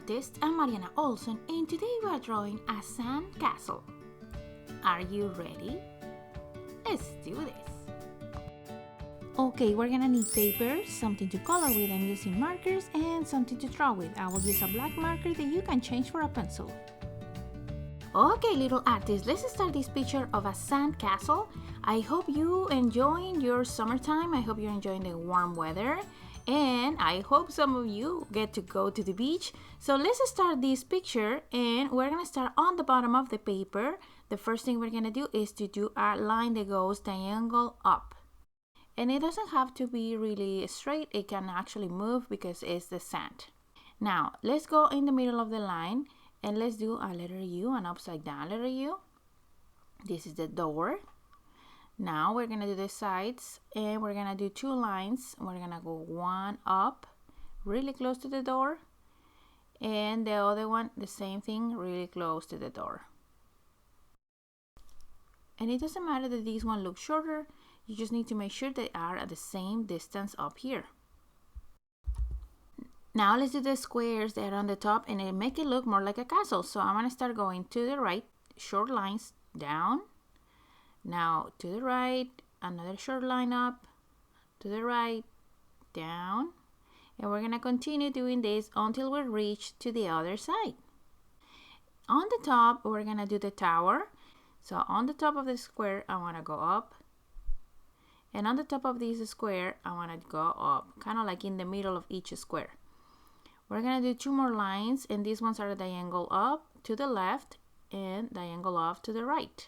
artist, I'm Mariana Olson, and today we are drawing a sand castle. Are you ready? Let's do this. Okay, we're gonna need paper, something to color with. I'm using markers and something to draw with. I will use a black marker that you can change for a pencil. Okay, little artists, let's start this picture of a sand castle. I hope you enjoying your summertime. I hope you're enjoying the warm weather. And I hope some of you get to go to the beach. So let's start this picture, and we're gonna start on the bottom of the paper. The first thing we're gonna do is to do a line that goes diagonal up. And it doesn't have to be really straight, it can actually move because it's the sand. Now let's go in the middle of the line and let's do a letter U, an upside down letter U. This is the door. Now we're gonna do the sides and we're gonna do two lines. We're gonna go one up really close to the door, and the other one the same thing, really close to the door. And it doesn't matter that this one looks shorter, you just need to make sure they are at the same distance up here. Now let's do the squares that are on the top and make it look more like a castle. So I'm gonna start going to the right, short lines down. Now to the right, another short line up, to the right, down, and we're gonna continue doing this until we reach to the other side. On the top, we're gonna do the tower. So on the top of the square, I wanna go up, and on the top of this square, I wanna go up, kind of like in the middle of each square. We're gonna do two more lines, and these ones are diagonal up to the left and diagonal off to the right.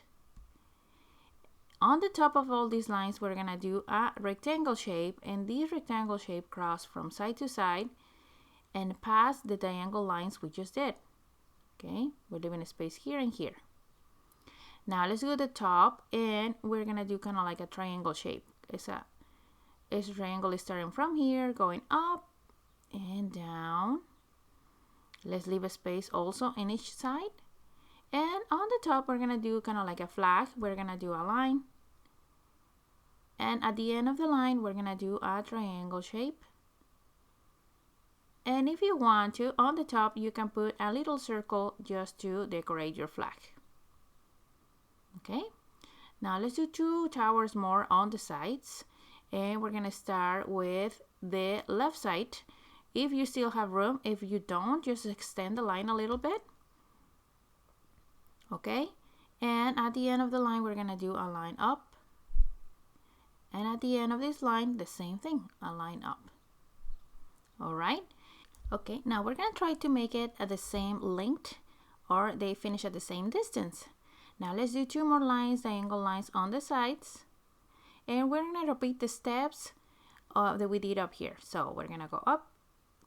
On the top of all these lines, we're gonna do a rectangle shape, and this rectangle shape cross from side to side and pass the diagonal lines we just did. Okay, we're leaving a space here and here. Now let's go to the top, and we're gonna do kind of like a triangle shape. It's a triangle is starting from here, going up and down. Let's leave a space also in each side. And on the top, we're gonna do kind of like a flag. We're gonna do a line. And at the end of the line, we're gonna do a triangle shape. And if you want to, on the top, you can put a little circle just to decorate your flag. Okay, now let's do two towers more on the sides. And we're gonna start with the left side. If you still have room, if you don't, just extend the line a little bit. Okay, and at the end of the line, we're gonna do a line up. And at the end of this line, the same thing, a line up. All right. Okay, now we're gonna try to make it at the same length, or they finish at the same distance. Now let's do two more lines, diagonal lines on the sides. And we're gonna repeat the steps that we did up here. So we're gonna go up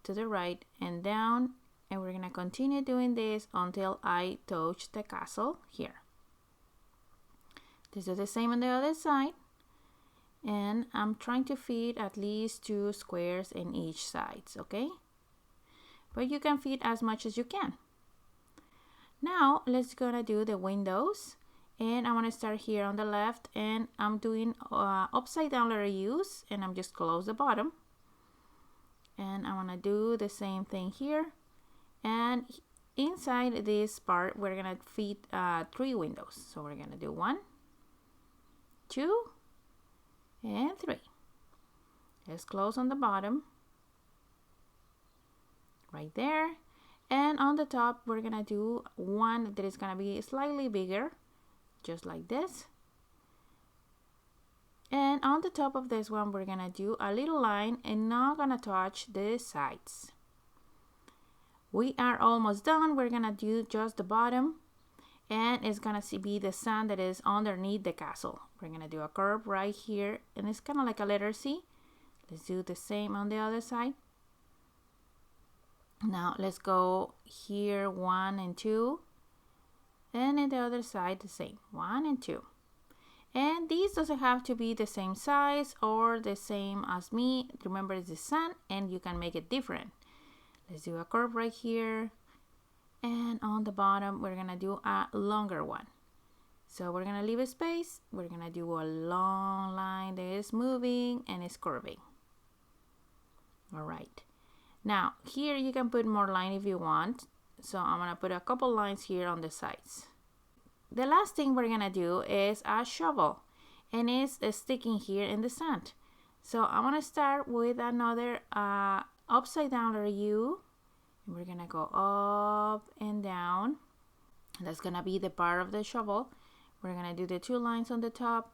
to the right and down, and we're gonna continue doing this until I touch the castle here. Let's do the same on the other side. And I'm trying to fit at least two squares in each side, okay? But you can fit as much as you can. Now let's gonna do the windows, and I want to start here on the left, and I'm doing upside down letter U's, and I'm just close the bottom. And I want to do the same thing here, and inside this part we're gonna fit three windows. So we're gonna do 1, 2, and 3. Let's close on the bottom right there, and on the top we're gonna do one that is gonna be slightly bigger, just like this. And on the top of this one, we're gonna do a little line and not gonna touch the sides. We are almost done. We're gonna do just the bottom, and it's gonna be the sand that is underneath the castle. We're gonna do a curve right here, and it's kind of like a letter C. Let's do the same on the other side. Now let's go here, 1 and 2, and in the other side the same, 1 and 2. And these doesn't have to be the same size or the same as me. Remember, it's the sun, and you can make it different. Let's do a curve right here. And on the bottom, we're gonna do a longer one. So we're gonna leave a space. We're gonna do a long line that is moving and is curving. All right. Now here you can put more line if you want. So I'm gonna put a couple lines here on the sides. The last thing we're gonna do is a shovel, and it's sticking here in the sand. So I'm gonna start with another upside down letter U, and we're gonna go up and down. That's gonna be the part of the shovel. We're gonna do the 2 lines on the top.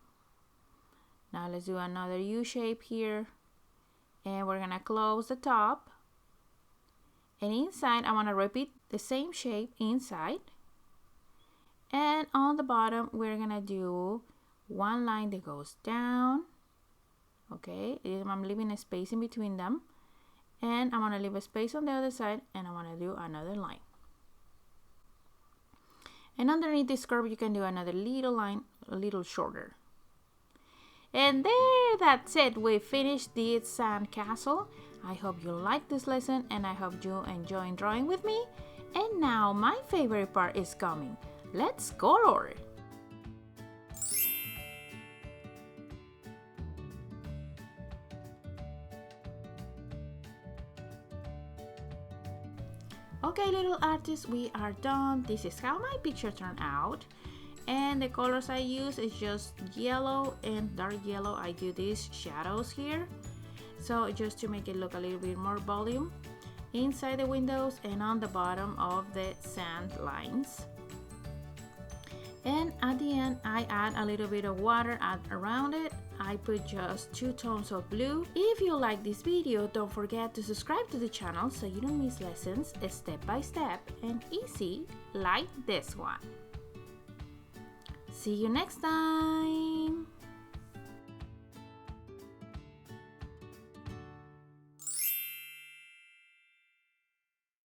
Now let's do another U shape here, and we're gonna close the top. And inside, I want to repeat the same shape inside. And on the bottom, we're gonna do 1 line that goes down. Okay, I'm leaving a space in between them. And I'm gonna leave a space on the other side, and I wanna do another line. And underneath this curve, you can do another little line, a little shorter. And there, that's it. We finished this sand castle. I hope you liked this lesson, and I hope you enjoy drawing with me. And now my favorite part is coming. Let's color. Okay, little artists, we are done. This is how my picture turned out. And the colors I use is just yellow and dark yellow. I do these shadows here. So just to make it look a little bit more volume inside the windows and on the bottom of the sand lines. And at the end, I add a little bit of water around it. I put just 2 tones of blue. If you like this video, don't forget to subscribe to the channel so you don't miss lessons step by step and easy like this one. See you next time.